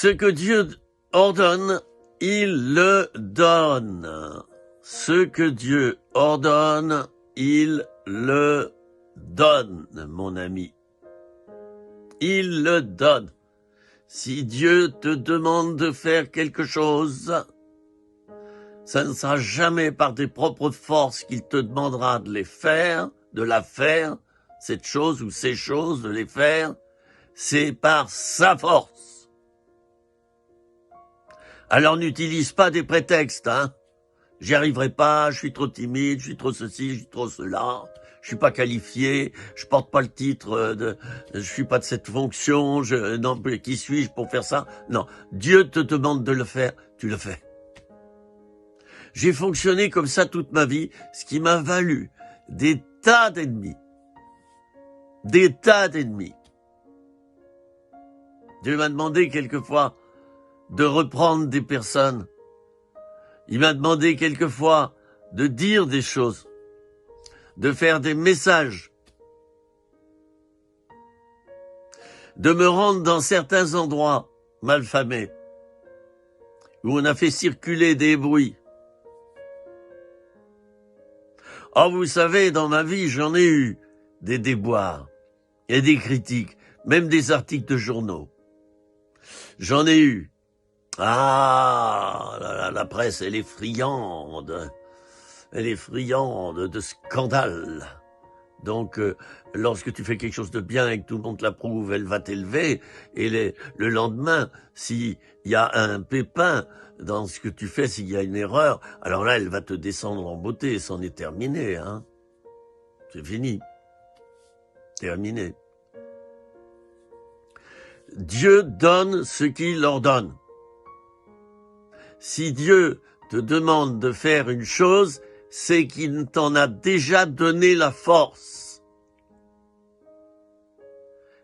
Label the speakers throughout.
Speaker 1: Ce que Dieu ordonne, il le donne. Ce que Dieu ordonne, il le donne, mon ami. Il le donne. Si Dieu te demande de faire quelque chose, ça ne sera jamais par tes propres forces qu'il te demandera de les faire, de la faire, cette chose ou ces choses, de les faire. C'est par sa force. Alors n'utilise pas des prétextes, hein. J'y arriverai pas, je suis trop timide, je suis trop ceci, je suis trop cela, je suis pas qualifié, je porte pas le titre je suis pas de cette fonction, non, qui suis-je pour faire ça? Non. Dieu te demande de le faire, tu le fais. J'ai fonctionné comme ça toute ma vie, ce qui m'a valu des tas d'ennemis. Des tas d'ennemis. Dieu m'a demandé quelquefois de reprendre des personnes. Il m'a demandé quelquefois de dire des choses, de faire des messages, de me rendre dans certains endroits malfamés, où on a fait circuler des bruits. Oh, vous savez, dans ma vie, j'en ai eu des déboires et des critiques, même des articles de journaux. J'en ai eu. Ah, la presse, elle est friande. Elle est friande de scandales. Donc, lorsque tu fais quelque chose de bien et que tout le monde l'approuve, elle va t'élever. Et le lendemain, s'il y a un pépin dans ce que tu fais, s'il y a une erreur, alors là, elle va te descendre en beauté. C'en est terminé, hein. C'est fini. Terminé. Dieu donne ce qu'il ordonne. Si Dieu te demande de faire une chose, c'est qu'il t'en a déjà donné la force.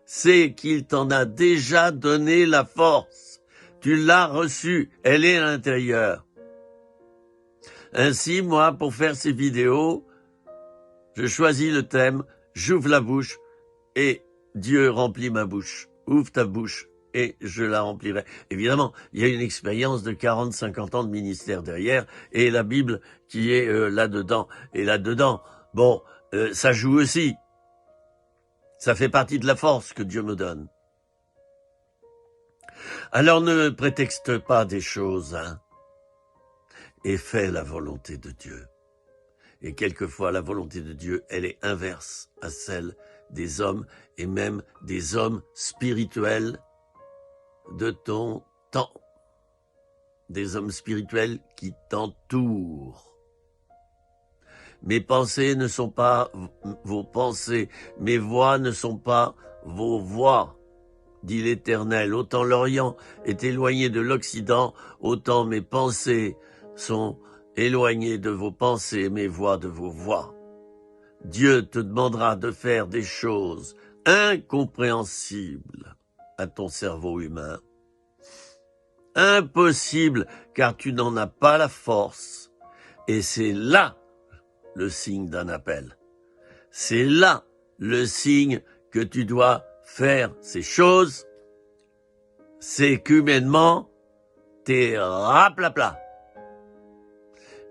Speaker 1: C'est qu'il t'en a déjà donné la force. Tu l'as reçue, elle est à l'intérieur. Ainsi, moi, pour faire ces vidéos, je choisis le thème, j'ouvre la bouche et Dieu remplit ma bouche. Ouvre ta bouche et je la remplirai. Évidemment, il y a une expérience de 40-50 ans de ministère derrière et la Bible qui est là-dedans. Et là-dedans, bon, ça joue aussi. Ça fait partie de la force que Dieu me donne. Alors ne prétexte pas des choses, hein, et fais la volonté de Dieu. Et quelquefois, la volonté de Dieu, elle est inverse à celle des hommes et même des hommes spirituels de ton temps. Des hommes spirituels qui t'entourent. Mes pensées ne sont pas vos pensées, mes voix ne sont pas vos voix, dit l'Éternel. Autant l'Orient est éloigné de l'Occident, autant mes pensées sont éloignées de vos pensées, mes voix de vos voix. Dieu te demandera de faire des choses incompréhensibles à ton cerveau humain. Impossible, car tu n'en as pas la force. Et c'est là le signe d'un appel. C'est là le signe que tu dois faire ces choses. C'est qu'humainement, t'es raplapla.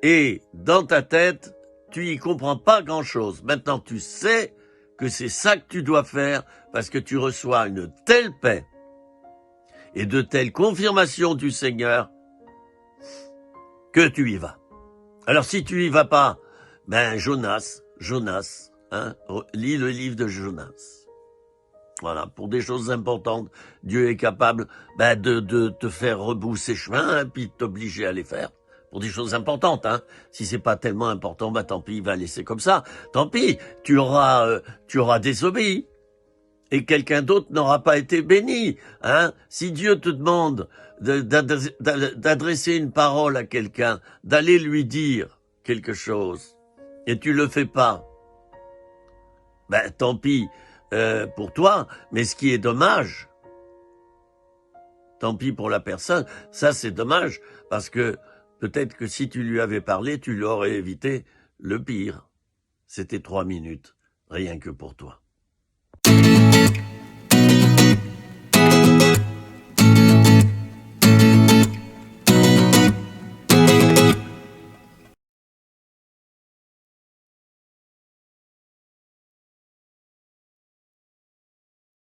Speaker 1: Et dans ta tête, tu y comprends pas grand-chose. Maintenant, tu sais que c'est ça que tu dois faire parce que tu reçois une telle paix et de telles confirmations du Seigneur que tu y vas. Alors si tu y vas pas, ben Jonas, hein, lis le livre de Jonas. Voilà, pour des choses importantes, Dieu est capable de te faire rebousser chemin, hein, puis t'obliger à les faire. Pour des choses importantes, hein. Si c'est pas tellement important, tant pis, il va laisser comme ça. Tant pis, tu auras désobéi. Et quelqu'un d'autre n'aura pas été béni, hein. Si Dieu te demande d'adresser une parole à quelqu'un, d'aller lui dire quelque chose, et tu le fais pas, tant pis pour toi, mais ce qui est dommage, tant pis pour la personne, ça c'est dommage, parce que peut-être que si tu lui avais parlé, tu lui aurais évité le pire. C'était 3 minutes, rien que pour toi.